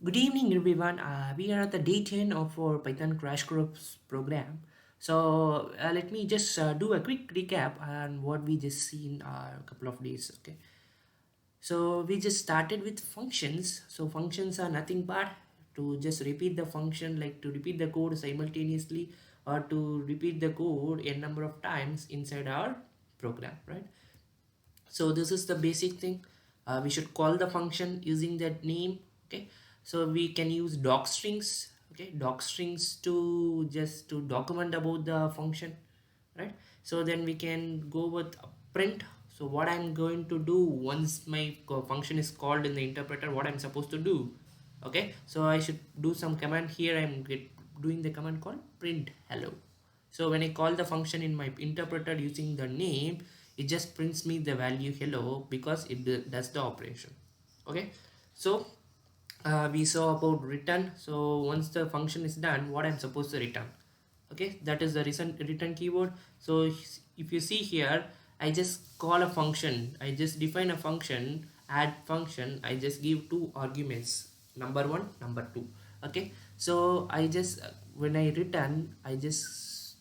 Good evening, everyone. We are at the day 10 of our Python Crash Course program. So let me just do a quick recap on what we just seen a couple of days. Okay. So we just started with functions. So functions are nothing but to just repeat the function, like to repeat the code simultaneously or to repeat the code a number of times inside our program, right? So this is the basic thing. We should call the function using that name. Okay, so we can use doc strings. Okay, doc strings to just to document about the function, right? So then we can go with print. So what I'm going to do once my function is called in the interpreter, what I'm supposed to do. Okay, so I should do some command here. Doing the command called print hello. So when I call the function in my interpreter using the name, it just prints me the value hello because does the operation. Okay, so we saw about return. So once the function is done, what I'm supposed to return. Okay, that is the return keyword. So if you see here, I just call a function. I just define a function, add function. I just give two arguments, number one, number two. Okay, so I just when I return, I just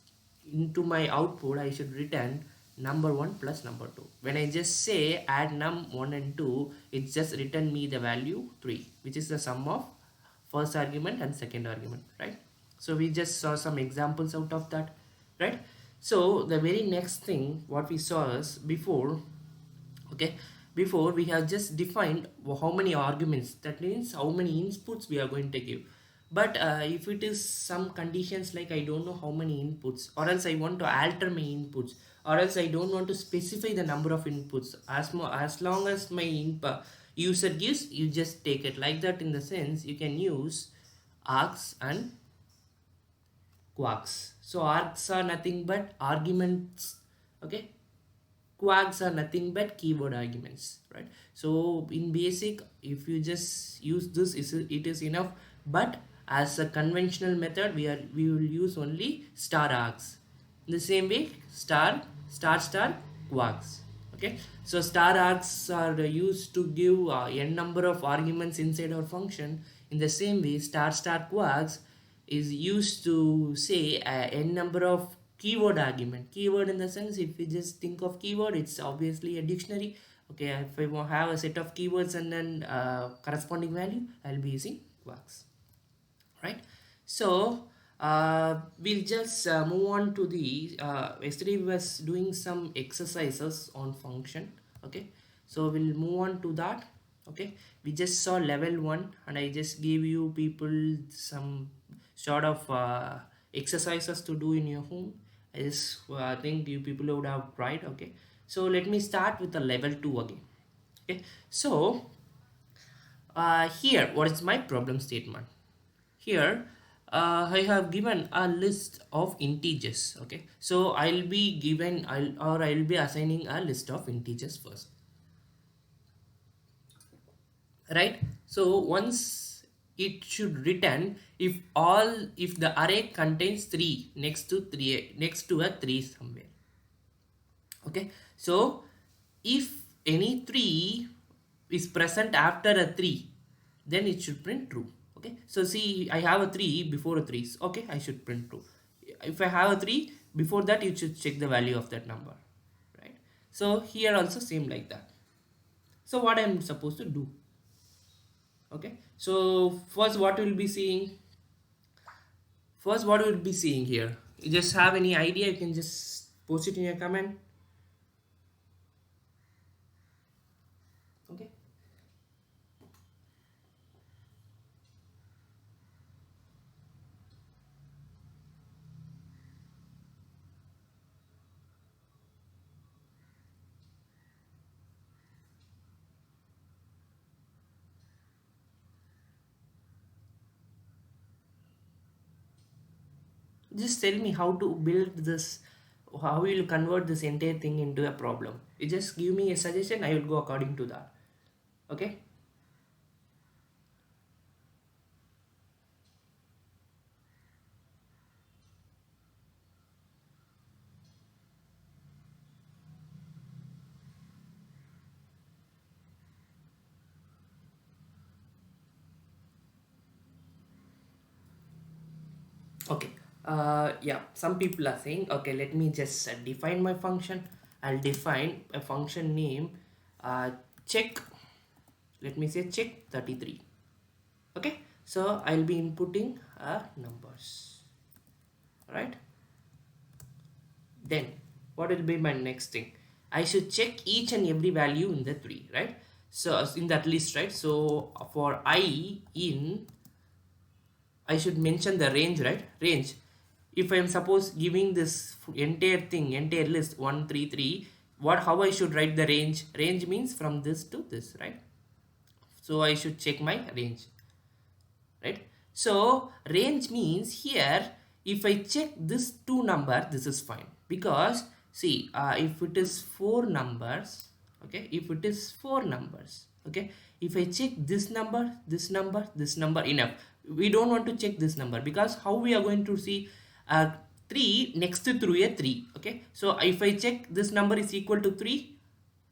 into my output I should return number 1 plus number 2. When I just say add num 1 and 2, it just return me the value 3, which is the sum of first argument and second argument, right? So we just saw some examples out of that, right? So the very next thing what we saw is before. Okay, before we have just defined how many arguments, that means how many inputs we are going to give. But if it is some conditions like I don't know how many inputs, or else I want to alter my inputs, or else I don't want to specify the number of inputs, as long as my user gives, you just take it like that. In the sense you can use args and quarks. So args are nothing but arguments. Okay, quags are nothing but keyword arguments, right? So in basic, if you just use this, it is enough. But as a conventional method, we will use only star args. In the same way, star quags. Okay, so star args are used to give n number of arguments inside our function. In the same way, star quags is used to say n number of keyword argument. Keyword in the sense, if you just think of keyword, it's obviously a dictionary. Okay, if I want to have a set of keywords and then corresponding value, I'll be using quarks, right? So we'll just move on to the yesterday we was doing some exercises on function. Okay, so we'll move on to that. Okay, we just saw level 1 and I just gave you people some sort of exercises to do in your home. I just think you people would have tried. Okay, so let me start with the level 2 again. Okay, so here what is my problem statement. Here I have given a list of integers. Okay, so I'll be assigning a list of integers first, right? So once it should return if the array contains 3 next to a 3 somewhere. Okay, so if any 3 is present after a 3, then it should print true. Okay, so see, I have a 3 before a 3, okay, I should print true. If I have a 3 before that, you should check the value of that number, right? So here also same like that. So what I'm supposed to do? Okay, so first what we'll be seeing here, you just have any idea, you can just post it in your comment. Okay, just tell me how to build this, how will you convert this entire thing into a problem. You just give me a suggestion, I will go according to that. Okay, Okay. Yeah, some people are saying, okay, let me just define my function. I'll define a function name, check, let me say check 33. Okay, so I'll be inputting numbers, right? Then what will be my next thing? I should check each and every value in the 3, right? So in that list, right? So for I in, I should mention the range, right? Range. If I am suppose giving this entire thing, entire list 133, what, how I should write the range? Range means from this to this, right? So I should check my range, right? So range means here, if I check this two number, this is fine, because see, if it is four numbers, okay, if it is four numbers, okay, if I check this number, this number, this number, enough. We don't want to check this number, because how we are going to see 3 next to through a 3, okay? So if I check this number is equal to 3,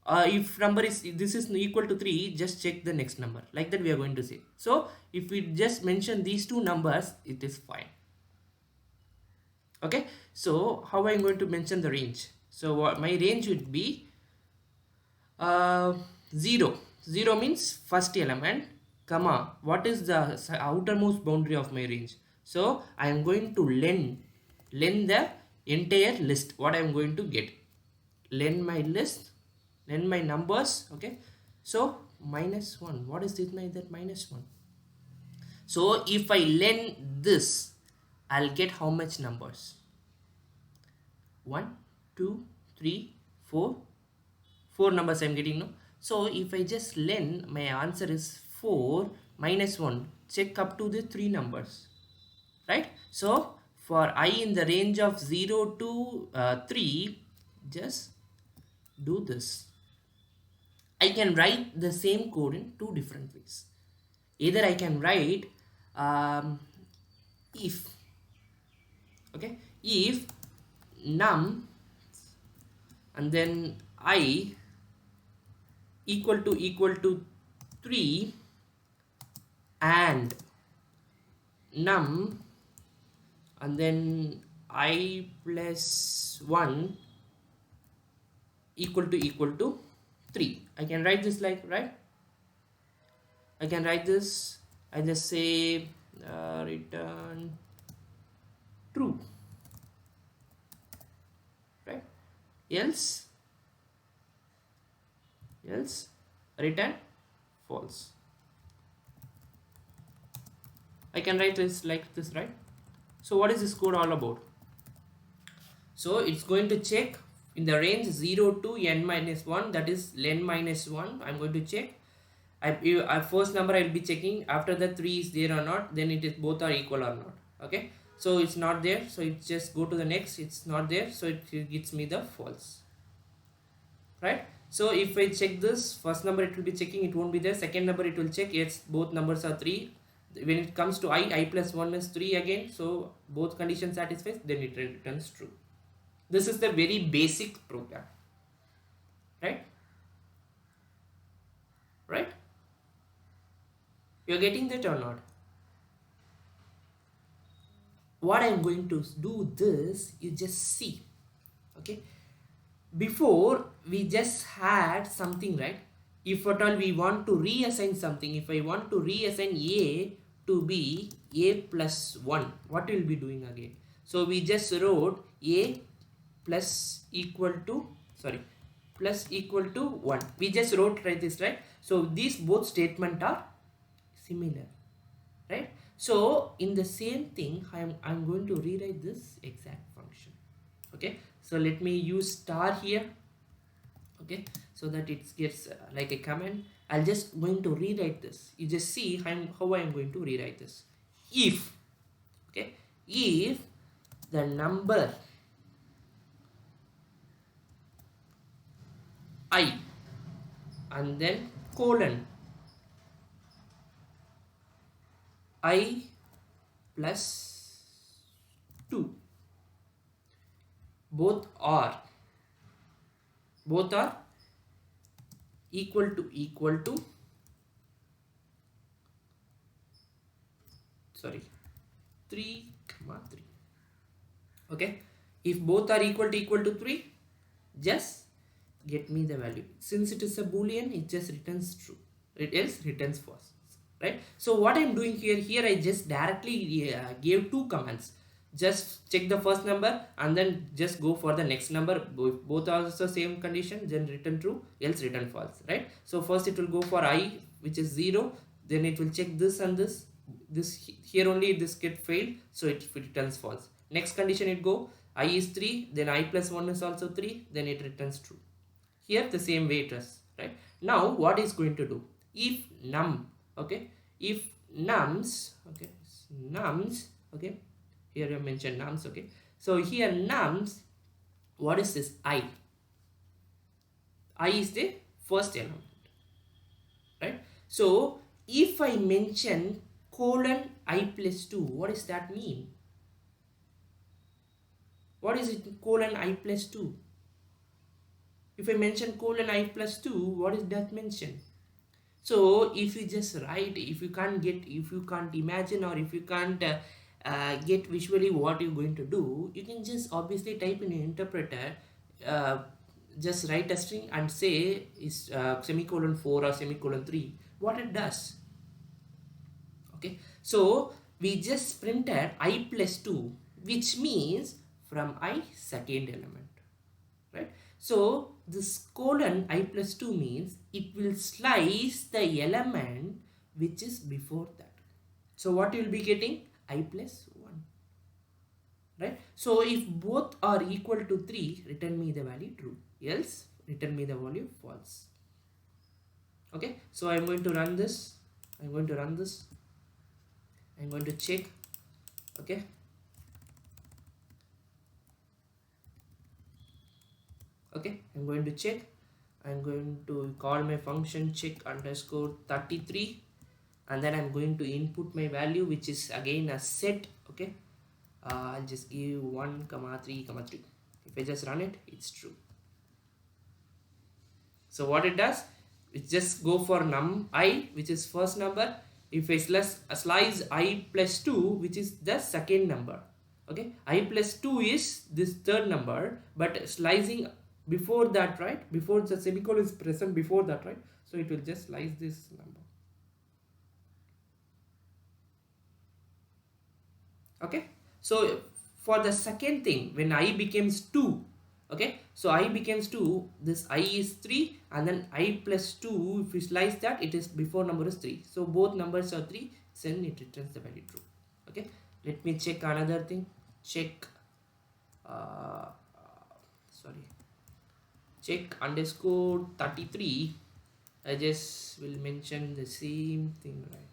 if number is, this is equal to 3, just check the next number, like that we are going to say. So if we just mention these two numbers, it is fine. Okay, so how I'm going to mention the range? So what my range would be 0. 0 means first element, comma, what is the outermost boundary of my range? So I am going to len the entire list, what I am going to get, len my list, len my numbers. Okay, so minus 1, what is this, my that minus 1? So if I len this, I'll get how much numbers? 1, 2, 3, 4. 4 numbers I'm getting, no? So if I just len, my answer is 4 minus 1. Check up to the 3 numbers, right? So for I in the range of 0 to 3, just do this. I can write the same code in two different ways. Either I can write if, okay, if num and then I equal to 3 and num and then I plus 1 equal to 3. I can write this like, right? I can write this, I just say return true, right? Else return false. I can write this like this, right? So what is this code all about? So it's going to check in the range 0 to n minus 1, that is len minus 1. I'm going to check. I first number I'll be checking, after the 3 is there or not, then it is both are equal or not. Okay, so it's not there, so it just go to the next, it's not there, so it gives me the false, right? So if I check this first number, it will be checking, it won't be there. Second number it will check, yes, both numbers are 3. When it comes to I plus 1 is 3 again, so both conditions satisfies, then it returns true. This is the very basic program, right? Right? You're getting that or not? What I'm going to do this, you just see. Okay, before we just had something, right? If at all we want to reassign something, if I want to reassign A to be A plus 1, what will be doing again? So we just wrote A plus equal to, sorry, plus equal to 1. We just wrote like this, right? So these both statements are similar, right? So in the same thing, I'm going to rewrite this exact function. Okay, so let me use star here. Okay, so that it gets like a command. I'll just going to rewrite this. You just see how I'm going to rewrite this. If, okay, if the number I and then colon I plus 2 both are equal to sorry 3 comma 3, Okay, if both are equal to 3, just get me the value. Since it is a boolean, it just returns true, it else returns false, right? So what I'm doing here I just directly gave two commands. Just check the first number and then just go for the next number. If both are also same condition, then return true, else return false, right? So first it will go for I, which is 0, then it will check this and this here only this get failed, so it returns false. Next condition it go, I is 3, then I plus 1 is also 3, then it returns true. Here the same way it is, right? Now what is going to do, if num, okay, if nums, okay, nums, okay, here I mentioned nums, okay, so here nums, what is this? I is the first element, right? So if I mention colon I plus 2, what does that mean? What is it, colon I plus 2? If I mention colon I plus 2, what is that mention? So if you just write, if you can't imagine, or if you can't get visually what you're going to do, you can just obviously type in your interpreter, uh, just write a string and say is semicolon 4 or semicolon 3, what it does. Okay, so we just printed I plus 2, which means from I second element, right? So this colon I plus 2 means it will slice the element which is before that. So what you will be getting? I plus 1, right? So if both are equal to 3, return me the value true, else return me the value false. Okay, so I'm going to run this. I'm going to check. Okay, I'm going to check. I'm going to call my function check underscore 33, and then I'm going to input my value, which is again a set. Okay, I'll just give 1 comma 3 comma 3. If I just run it, it's true. So what it does, it just go for num I, which is first number. If I slice I plus 2, which is the second number. Okay, I plus 2 is this third number, but slicing before that, right, before the semicolon is present before that, right, so it will just slice this number. Okay, so for the second thing, when I becomes 2, okay, so I becomes 2, this I is 3, and then I plus 2, if we slice that, it is before number is 3, so both numbers are 3, then it returns the value true. Okay, let me check another thing. Check sorry, check underscore 33. I just will mention the same thing, right?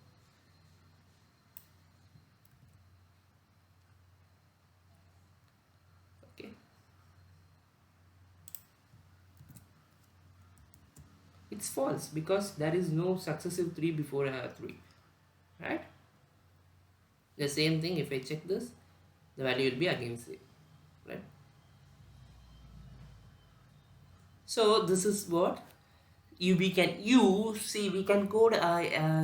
Okay, it's false because there is no successive 3 before 3, right? The same thing, if I check this, the value will be again same, right? So this is what we can use. See, we can code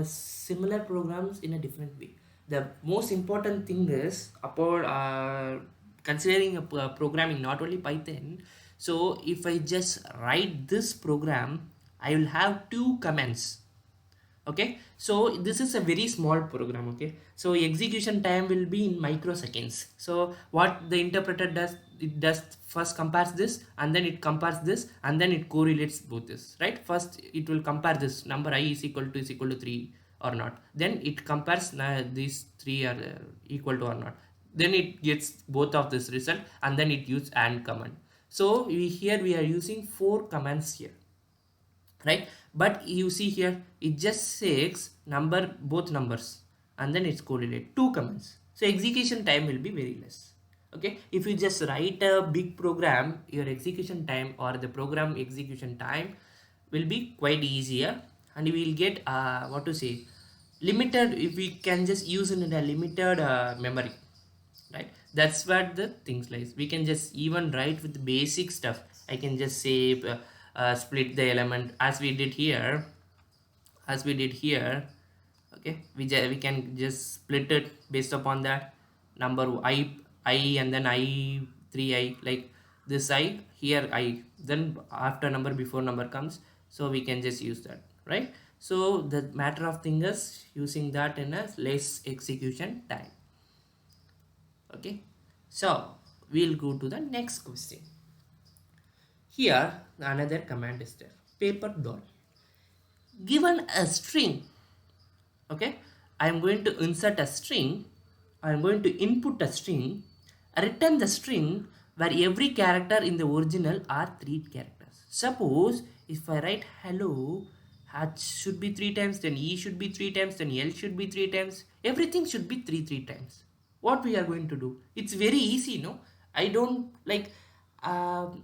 similar programs in a different way. The most important thing is about considering programming, not only Python. So if I just write this program, I will have two commands. Okay, so this is a very small program. Okay, so execution time will be in microseconds. So what the interpreter does, it does first compares this, and then it compares this, and then it correlates both this, right? First it will compare this number I is equal to 3 or not, then it compares these three are equal to or not, then it gets both of this result, and then it use AND command. So here we are using 4 commands here, right? But you see here it just says both numbers, and then it's correlate 2 commands, so execution time will be very less. Okay, if you just write a big program, your execution time or the program execution time will be quite easier, and you will get what to say, limited, if we can just use it in a limited memory, right? That's what the things like. We can just even write with basic stuff. I can just say split the element as we did here, okay, we can just split it based upon that number I I and then I 3I, like this I here I, then after number before number comes, so we can just use that, right? So the matter of thing is using that in a less execution time. Okay, so we'll go to the next question. Here another command is there, paper doll. Given a string, okay, I am going to insert a string, I am going to input a string, return the string where every character in the original are three characters. Suppose if I write hello, h should be three times, then e should be three times, then l should be three times, everything should be three times. What we are going to do, it's very easy, no? I don't like, um,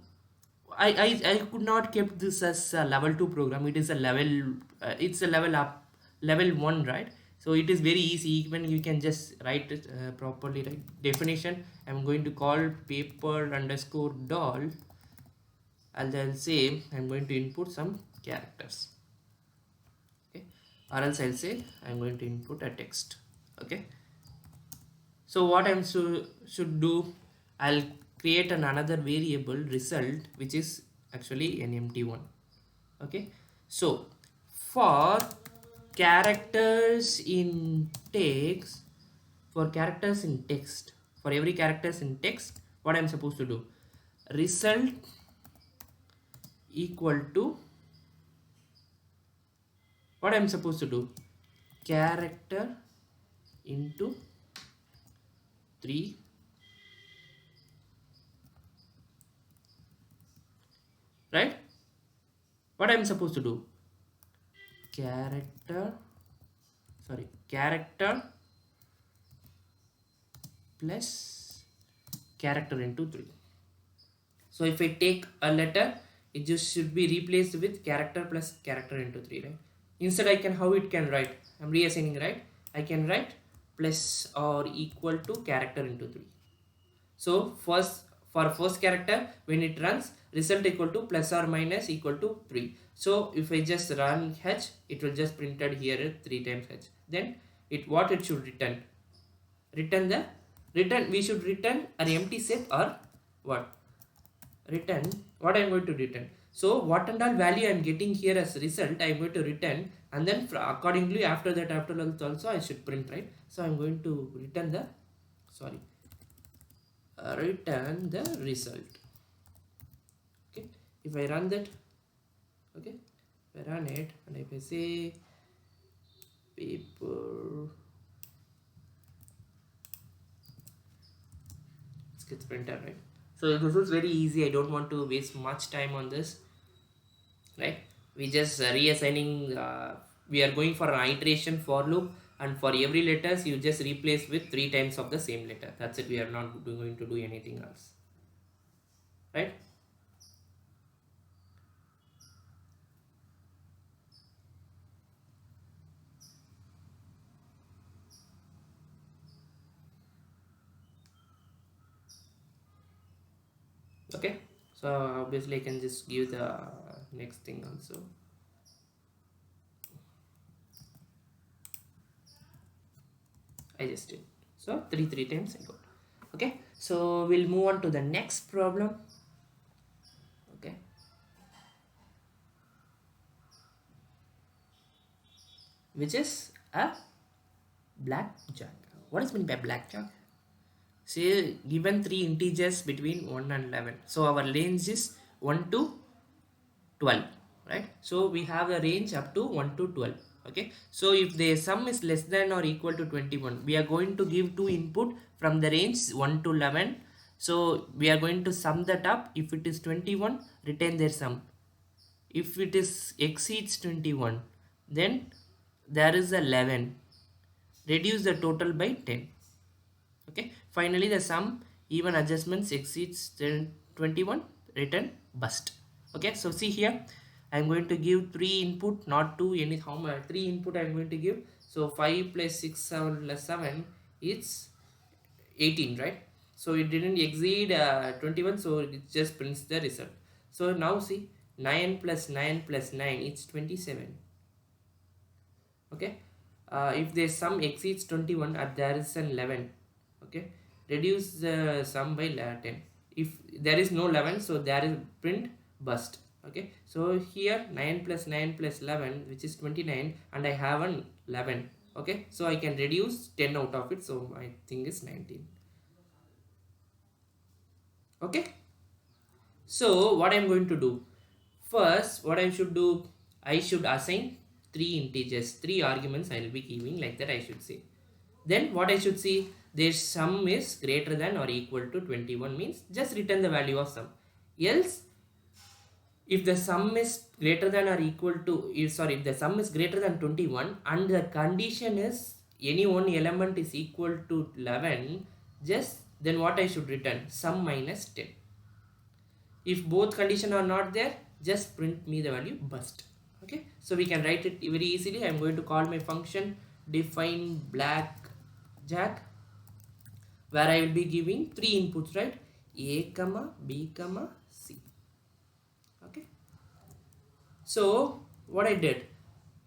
I could not kept this as a level 2 program. It is a level, it's a level up, level 1, right? So it is very easy. Even you can just write it properly, right? Definition, I'm going to call paper underscore doll, and then say I'm going to input some characters, okay? Or else I'll say I'm going to input a text, okay? So what I'm should do, I'll create another variable result, which is actually an empty one. Okay, so for characters in text, for characters in text, for every characters in text, what I'm supposed to do, result equal to, what I'm supposed to do, character into 3, right? What I'm supposed to do, character, sorry, character plus character into 3. So if I take a letter, it just should be replaced with character plus character into 3, right? Instead I can, how it can write, I'm reassigning, right? I can write plus or equal to character into 3. So first, for first character, when it runs, result equal to plus or minus equal to 3. So if I just run h, it will just printed here 3 times h. Then it, what it should return, return the, return, we should return an empty set, or what, return, what I'm going to return. So what and all value I'm getting here as result, I'm going to return, and then accordingly after that, after also I should print, right? So I'm going to return the, sorry, return the result. Okay, if I run that, okay, if I run it and if I say paper, it gets printed, right? So this is very easy. I don't want to waste much time on this, right? We just reassigning, we are going for an iteration for loop, and for every letters you just replace with 3 times of the same letter. That's it. We are not going to do anything else, right? Okay, so obviously I can just give the next thing also. I just did, so 3 times I got. Okay, so we'll move on to the next problem. Okay, which is a blackjack. What is meant by blackjack? Say given 3 integers between 1 and 11, so our range is 1 to 12, right? So we have a range up to 1 to 12. Okay, so if the sum is less than or equal to 21, we are going to give 2 input from the range 1 to 11. So we are going to sum that up. If it is 21, retain their sum. If it is exceeds 21, then there is a 11, reduce the total by 10. Okay, finally the sum even adjustments exceeds 21, return bust. Okay, so see here, I'm going to give 3 input, not 2, any, how much, 3 input I'm going to give. So 5 plus 6, 7 plus 7, it's 18, right? So it didn't exceed 21, so it just prints the result. So now see, 9 plus 9 plus 9, it's 27. Okay, if the sum exceeds 21, there is an 11. Okay, reduce the sum by 10. If there is no 11, so there is print bust. Okay, so here 9 plus 9 plus 11, which is 29, and I have an 11. Okay, so I can reduce 10 out of it, so my thing is 19. Okay, so what I'm going to do, first what I should do, I should assign three integers, three arguments I will be giving, like that I should say. Then what I should see, their sum is greater than or equal to 21, means just return the value of sum. Else, if the sum is greater than or equal to, if the sum is greater than 21 and the condition is any one element is equal to 11, just then what I should return, sum minus 10. If both condition are not there, just print me the value bust. Okay, so we can write it very easily. I'm going to call my function define blackjack, where I will be giving three inputs, right? A comma B comma C. Okay, so what I did,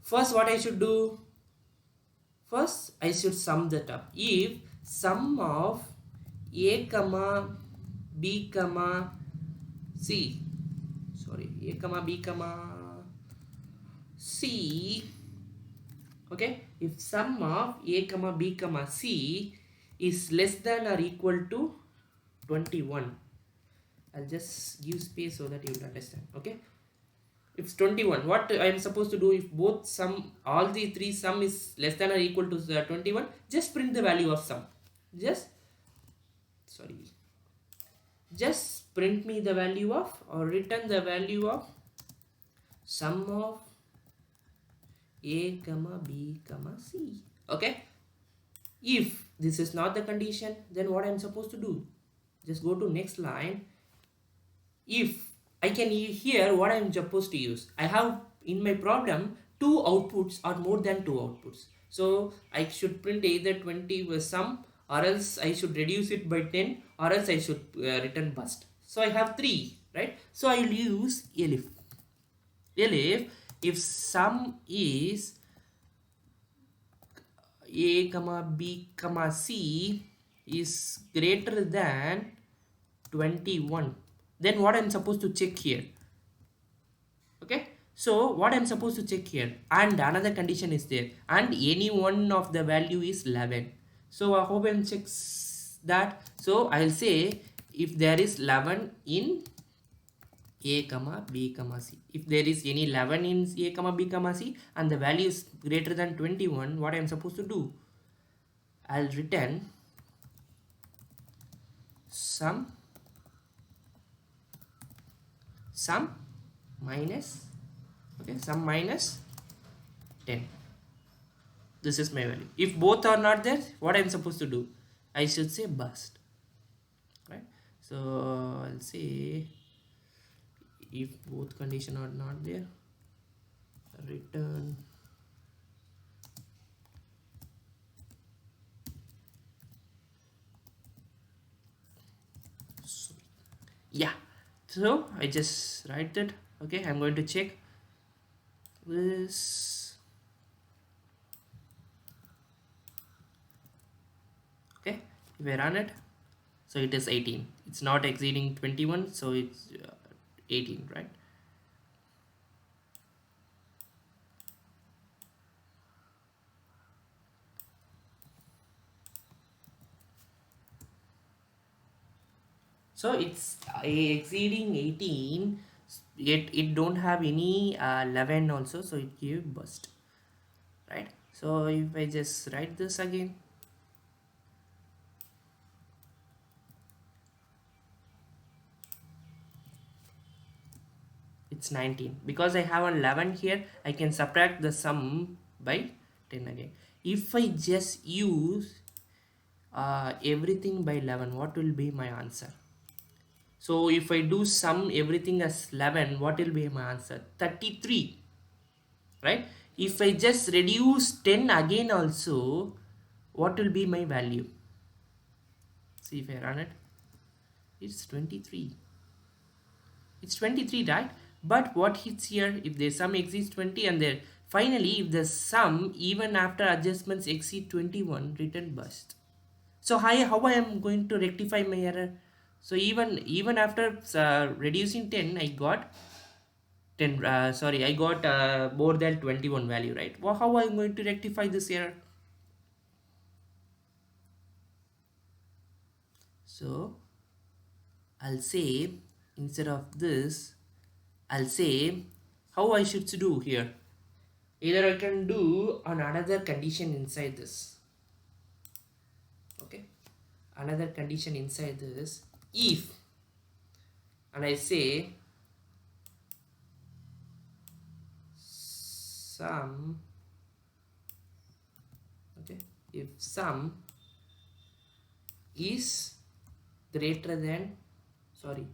first what I should do, first I should sum that up. If sum of A comma B comma C, sorry, A comma B comma C, okay, if sum of A comma B comma C is less than or equal to 21, I'll just give space so that you will understand. Okay, if it's 21, what I am supposed to do, if both sum, all the three sum is less than or equal to 21, just print the value of sum. Just print me the value of, or return the value of sum of A comma B comma C. Okay, if this is not the condition, then what I'm supposed to do, just go to next line. If I can hear what I'm supposed to use, I have in my problem two outputs or more than two outputs, so I should print either 20 with sum, or else I should reduce it by 10, or else I should return bust. So I have three, right? So I will use elif. If sum is A comma B comma C is greater than 21, then what I'm supposed to check here. Okay, so what I'm supposed to check here, and another condition is there, and any one of the value is 11. So I hope and checks that. So I'll say if there is 11 in A comma B comma C, if there is any 11 in A comma B comma C and the value is greater than 21, what I'm supposed to do, I'll return sum minus, okay, sum minus 10. This is my value. If both are not there, what I'm supposed to do, I should say bust, right? So I'll say if both condition are not there, return yeah. So I just write that. Okay, I'm going to check this. Okay, if I run it, so it is 18. It's not exceeding 21, so it's 18, right? So it's exceeding 18, yet it don't have any 11 also, so it give bust, right? So if I just write this again, it's 19. Because I have an 11 here, I can subtract the sum by 10 again. If I just use everything by 11, what will be my answer? So if I do sum everything as 11, what will be my answer? 33, right? If I just reduce 10 again also, what will be my value? See if I run it, it's 23. It's 23, right? But what hits here, if the sum exceeds 20 and there, finally if the sum even after adjustments exceed 21, return bust. So how I am going to rectify my error? So even after reducing 10, I got 10, sorry, I got more than 21 value, right? Well, how I'm going to rectify this error? So I'll say, instead of this, I'll say how I should do here. Either I can do on another condition inside this. Okay, another condition inside this, if, and I say sum, okay, if sum is greater than, sorry,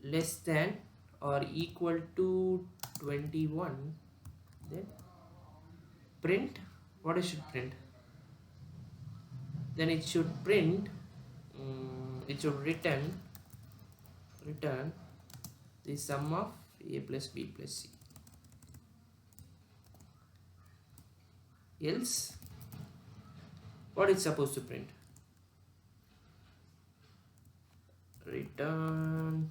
less than or equal to 21, then print, what it should print? Then it should print, it should return the sum of a plus b plus c. Else, what it's supposed to print? Return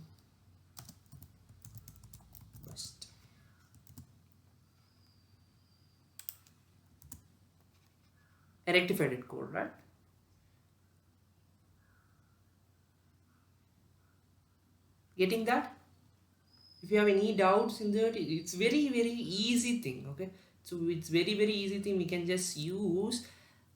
bust. A rectified code, right? Getting that? If you have any doubts in that, it's very easy thing. Okay, so it's very easy thing. We can just use,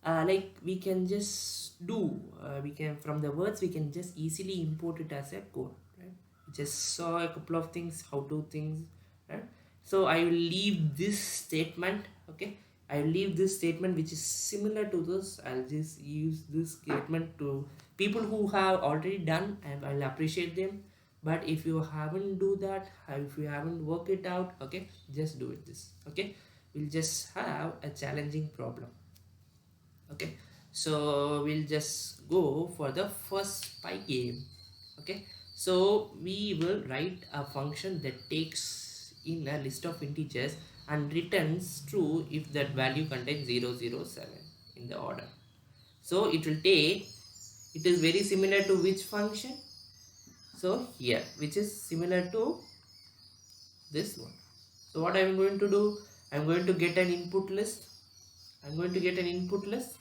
like we can just do, we can, from the words we can just easily import it as a code, right? We just saw a couple of things, how to things, right? So I will leave this statement. Okay, I will leave this statement which is similar to this. I'll just use this statement to people who have already done, and I'll appreciate them. But if you haven't do that, if you haven't work it out, okay, just do it this. Okay, we'll just have a challenging problem. Okay, so we'll just go for the first Pygame. Okay, so we will write a function that takes in a list of integers and returns true if that value contains 007 in the order. So it will take, it is very similar to which function? So here, which is similar to this one. So what I am going to do, I am going to get an input list. I am going to get an input list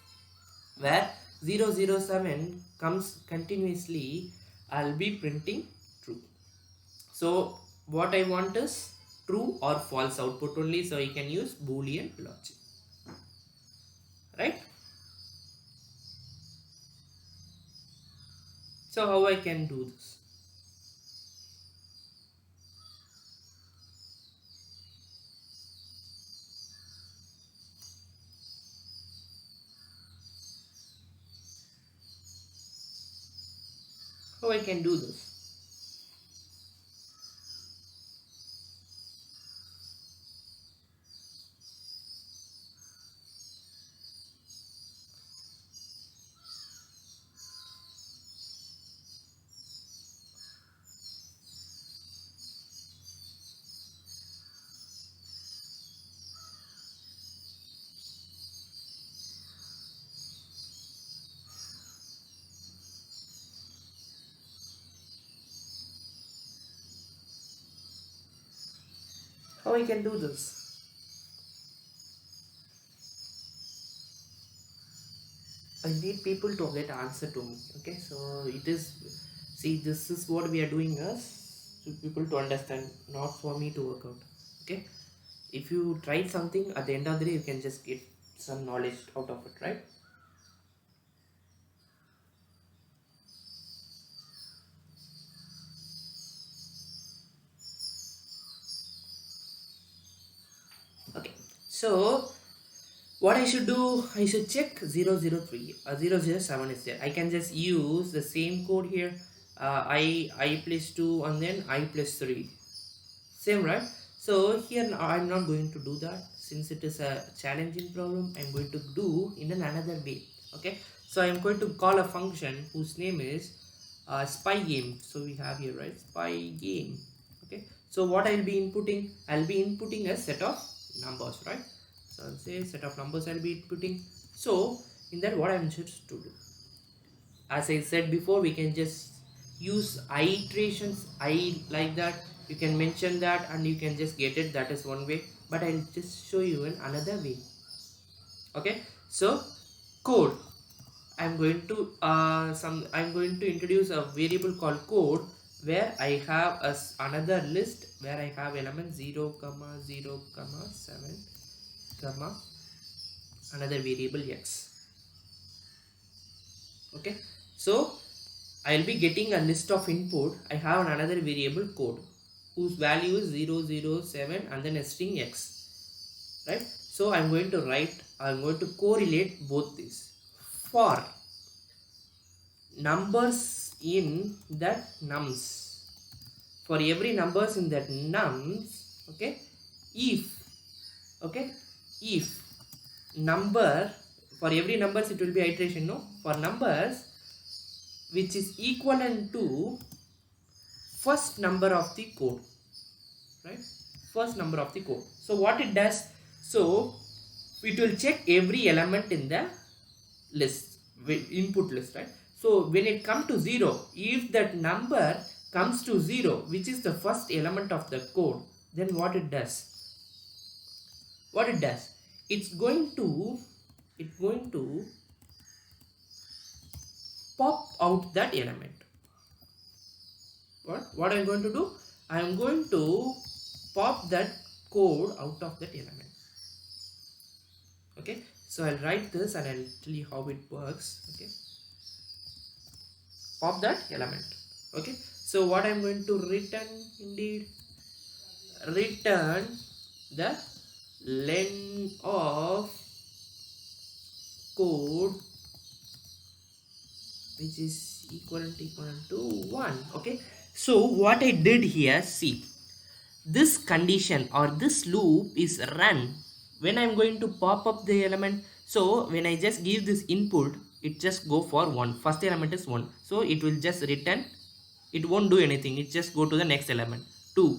where 007 comes continuously. I'll be printing true. So what I want is true or false output only, so I can use Boolean logic, right? So how I can do this? How I can do this? How I can do this? I need people to get answer to me. Okay, so it is, see, this is what we are doing us to people to understand, not for me to work out. Okay, if you tried something, at the end of the day you can just get some knowledge out of it, right? Okay, so what I should do, I should check 003 or 007 is there. I can just use the same code here, I plus 2 and then I plus 3, same, right? So here I'm not going to do that, since it is a challenging problem. I'm going to do in another way. Okay, so I'm going to call a function whose name is spy game. So we have here, right, spy game. Okay, so what I'll be inputting, I'll be inputting a set of numbers, right? So I'll say set of numbers I'll be inputting. So in that, what I'm supposed to do, As I said before, we can just use iterations, I like that. You can mention that and you can just get it. That is one way, but I'll just show you in another way. Okay, so code. I'm going to introduce a variable called code, where I have another list where I have element 0 comma 0 comma 7 comma another variable x. Okay, so I'll be getting a list of input. I have another variable code whose value is 007 and then a string x, right? So I'm going to correlate both these. For numbers in that nums, for every numbers in that nums, okay, if, okay, if number, for every numbers it will be iteration, no, for numbers which is equivalent to first number of the code, right? First number of the code. So what it does, so it will check every element in the list, input list, right? So when it comes to 0, if that number comes to 0, which is the first element of the code, then what it does, it's going to pop out that element. What I'm going to do, I'm going to pop that code out of that element. Okay, so I'll write this and I'll tell you how it works. Okay, pop that element. Okay, so what I'm going to return, indeed return the len of code which is equivalent to 1. Okay, so what I did here, see, this condition or this loop is run when I'm going to pop up the element. So when I just give this input, it just go for 1. First element is 1, so it will just return, it won't do anything, it just go to the next element. 2,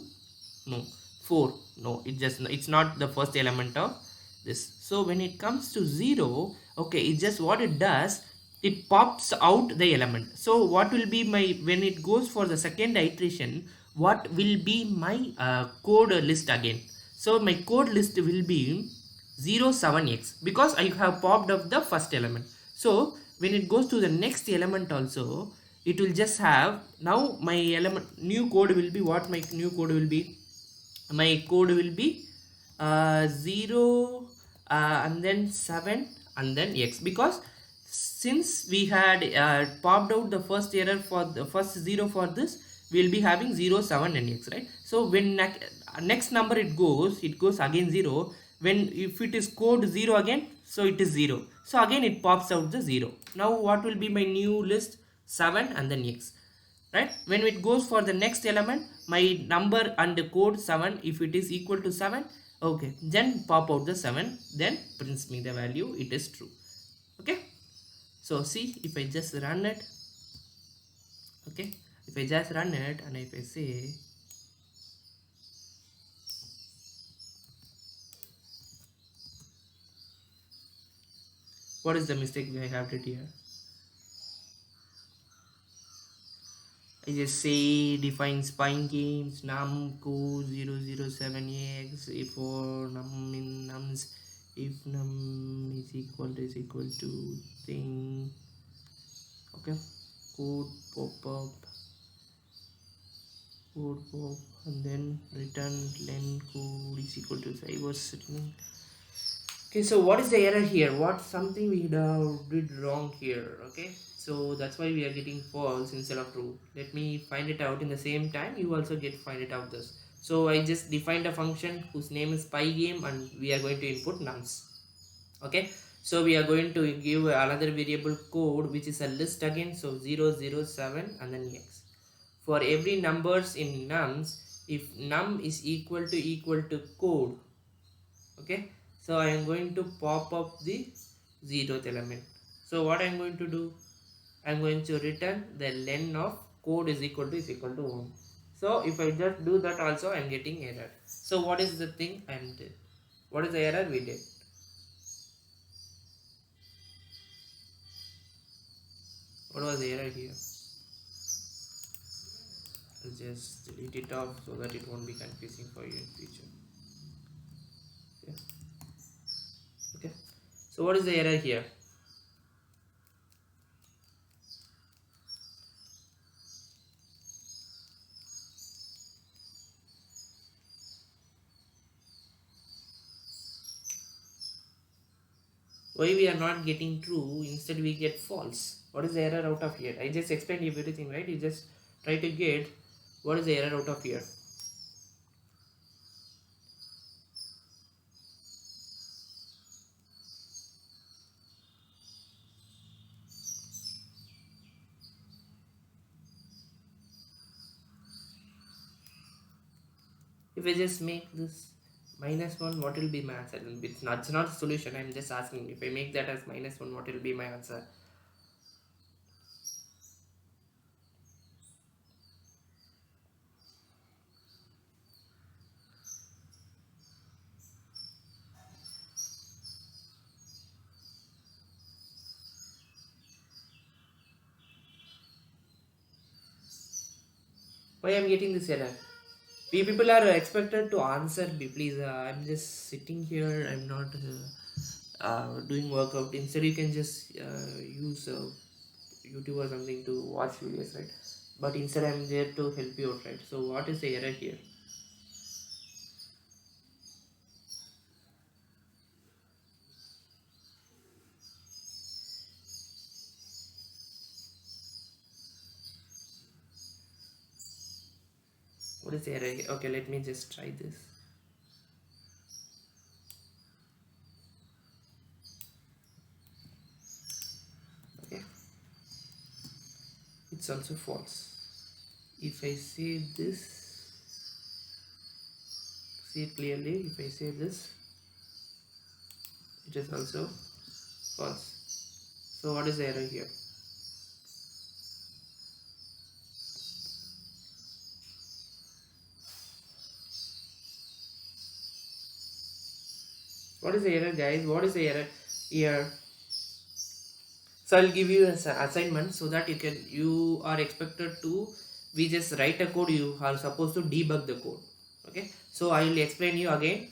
no. 4, no, it's not the first element of this. So when it comes to 0, okay, it's just what it does, it pops out the element. So what will be my, when it goes for the second iteration, what will be my code list again? So my code list will be 07x, because I have popped up the first element. So when it goes to the next element also, it will just have, now my element new code will be, what my new code will be, my code will be 0 and then 7 and then x, because since we had popped out the first error for the first 0 for this, we will be having 0 7 and x, right? So when next number it goes again 0. When if it is code 0 again, so it is 0, so again it pops out the 0. Now what will be my new list? 7 and then x, right? When it goes for the next element, my number and the code 7, if it is equal to 7, okay, then pop out the 7, then prints me the value, it is true. Okay, so see, if I just run it, okay, if I just run it and if I say what is the mistake I have did here, I just say define spine games num co 007x for num in nums, if num is equal to thing, okay, code pop up, and then return len code is equal to, I was sitting. Okay, so what is the error here? What something we did wrong here? Okay, so that's why we are getting false instead of true. Let me find it out in the same time. You also find it out this. So I just defined a function whose name is pygame, and we are going to input nums. Okay, so we are going to give another variable code which is a list again. So 007 and then x. For every numbers in nums, if num is equal to code, okay, so I am going to pop up the 0th element. So what I am going to do, I am going to return the len of code is equal to 1. So if I just do that also, I am getting error. So what is the thing I am did, what is the error we did? What was the error here? I'll just delete it off so that it won't be confusing for you in future. Yeah. Okay. So what is the error here? Why we are not getting true, instead we get false? What is the error out of here? I just explained everything, right? You just try to get what is the error out of here. If I just make this -1, what will be my answer? It's not a solution. I'm just asking. If I make that as -1, what will be my answer? Why I'm getting this error? We people are expected to answer me, please. I'm just sitting here. I'm not doing workout. Instead, you can just use YouTube or something to watch videos, right? But instead, I'm there to help you out, right? So, what is the error here? What is the error here? Okay, let me just try this. Okay, it's also false. If I say this, see it clearly. If I say this, it is also false. So, what is the error here? What is the error, guys? What is the error here? So I'll give you an assignment so that you are expected to, we just write a code, you are supposed to debug the code. Okay, so I will explain you again.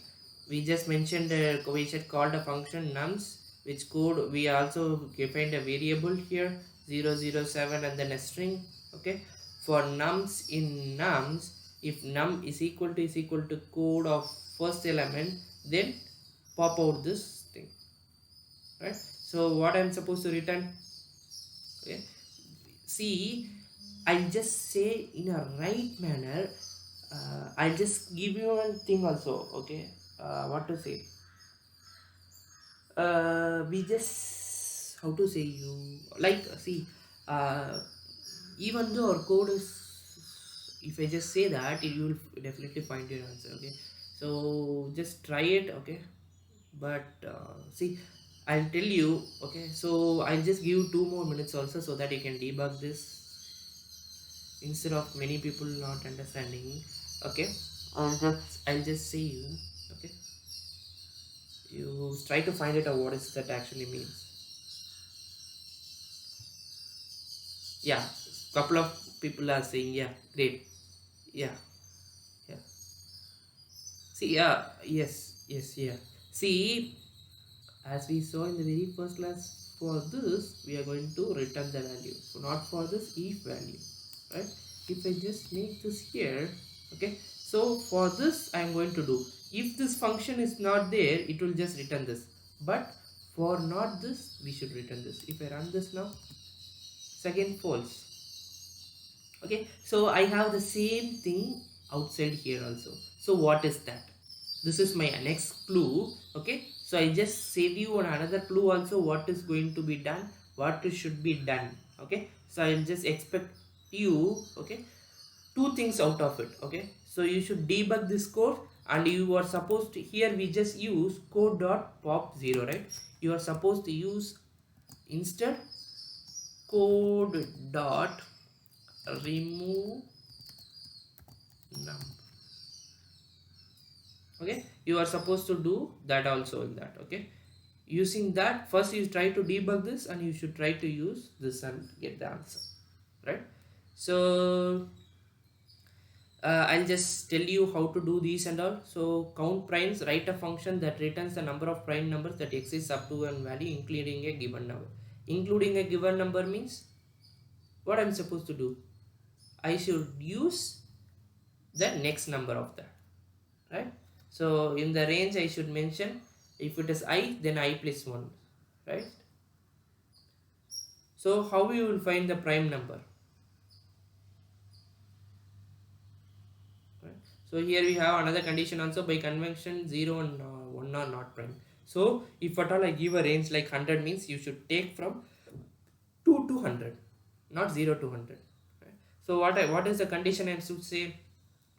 We just mentioned we should call the function nums, which code we also defined a variable here 007 and then a string. Okay, for nums, in nums, if num is equal to code of first element, then pop out this thing, right? So what I'm supposed to return? Okay, see, I'll just say in a right manner. I'll just give you one thing also. Okay, what to say? We just, how to say, you like, see, uh, even though our code is, if I just say that, you will definitely find your answer. Okay, so just try it. Okay, but see, I'll tell you. Okay, so I'll just give you 2 more minutes also so that you can debug this instead of many people not understanding. Okay, I'll just say you. Okay, you try to find it out what is that actually means. Yeah, couple of people are saying yeah, great. Yeah, yeah. See, yeah, yes, yeah. See, as we saw in the very first class, for this we are going to return the value, so not for this if value, right? If I just make this here, okay, so for this I am going to do, if this function is not there, it will just return this, but for not this we should return this. If I run this now, second false. Okay, so I have the same thing outside here also. So what is that? This is my next clue. Okay, so I just save you on another clue also, what is going to be done, what should be done. Okay, so I'll just expect you, okay, two things out of it. Okay, so you should debug this code, and you are supposed to, here we just use code dot pop 0, right? You are supposed to use instead code dot remove num. Okay, you are supposed to do that also in that. Okay, Using that, first you try to debug this and you should try to use this and get the answer, right? So I'll just tell you how to do these and all. So count primes, write a function that returns the number of prime numbers that exists up to one value including a given number. Including a given number means what I'm supposed to do? I should use the next number of that, right? So in the range I should mention, if it is I, then I plus 1, right? So how you will find the prime number, right? So here we have another condition also, by convention 0 and 1 are not prime. So if at all I give a range like 100 means you should take from 2 to 100, not 0 to 100, right? So what is the condition I should say?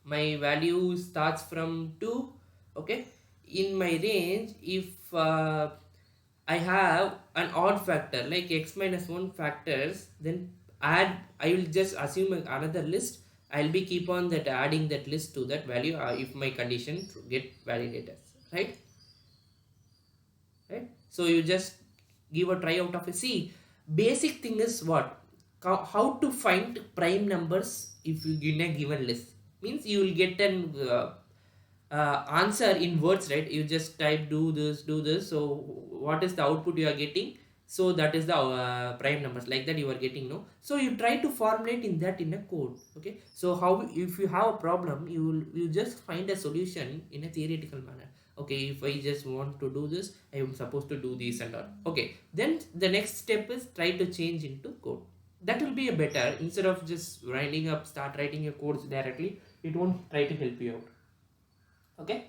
My value starts from 2, okay? In my range, if I have an odd factor like x minus 1 factors, then add, I will just assume another list. I'll be keep on that adding that list to that value if my condition get validated, right? Right, so you just give a try out of a C. Basic thing is what, how to find prime numbers if you in a given list, means you will get an answer in words, right? You just type do this, so what is the output you are getting? So that is the prime numbers, like that you are getting, no? So you try to formulate in that in a code, okay? So how, if you have a problem, you just find a solution in a theoretical manner. Okay, if I just want to do this, I am supposed to do this and all, okay? Then the next step is try to change into code. That will be a better, instead of just winding up start writing your codes directly, it won't try to help you out, okay?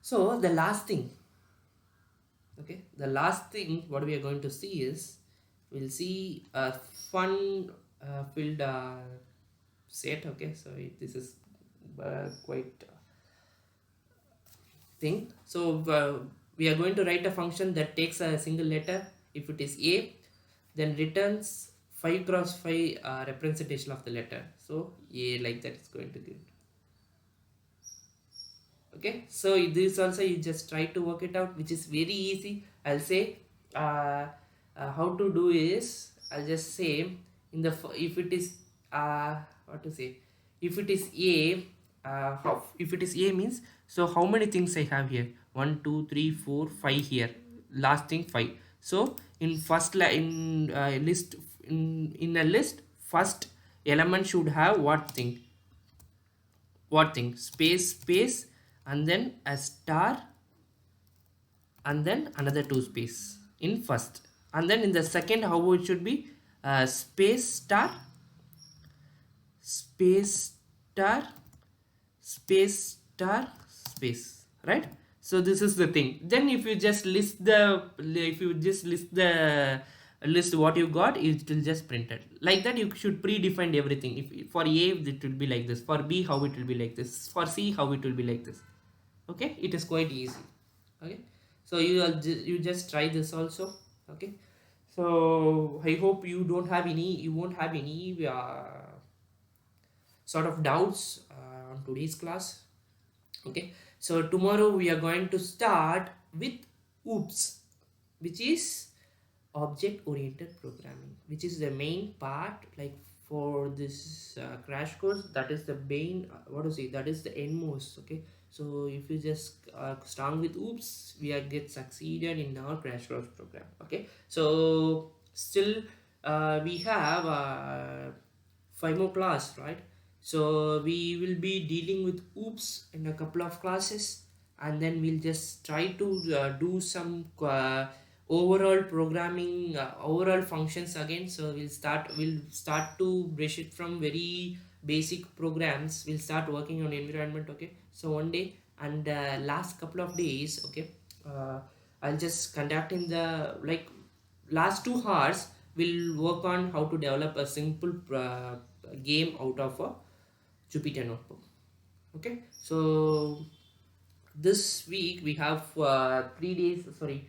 So the last thing, okay, the last thing what we are going to see is, we'll see a fun filled set, okay? So this is quite thing. So we are going to write a function that takes a single letter. If it is a, then returns 5 cross 5 representation of the letter. So a, like that is going to give, okay? So this also you just try to work it out, which is very easy. I'll say how to do is, I'll just say in the if it is what to say, if it is a, if it is a means, so how many things I have here? 1 2 3 4 5 here, last thing 5. So in first in list, in a list, first element should have what thing, what thing, space space, and then a star, and then another two space in first, and then in the second how it should be, space star, space star, space star, space, right? So this is the thing. Then if you just list the, if you just list the list what you got, it will just print it like that. You should predefine everything. If for a it will be like this, for b how it will be like this, for c how it will be like this, okay? It is quite easy, okay? So you just try this also, okay? So I hope you don't have any, you won't have any sort of doubts on today's class, okay? So tomorrow we are going to start with OOPS, which is object oriented programming, which is the main part, like for this crash course. That is the main, what to say, that is the endmost, okay? So if you just strong with OOPS, we are get succeeded in our crash course program, okay? So still we have 5 more class, right? So we will be dealing with OOPS in a couple of classes, and then we'll just try to do some overall programming, overall functions again. So we'll start to brush it from very basic programs. We'll start working on environment, okay? So one day, and last couple of days, okay, I'll just conduct in the, like, last 2 hours we'll work on how to develop a simple game out of a Jupyter notebook, okay? So this week we have 3 days, sorry,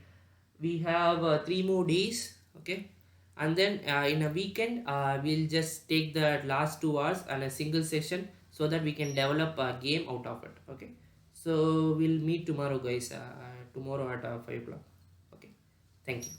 we have 3 more days, okay? And then in a weekend we'll just take the last 2 hours and a single session. so that we can develop a game out of it. Okay, so we'll meet tomorrow, guys. Tomorrow at 5 o'clock. Okay, thank you.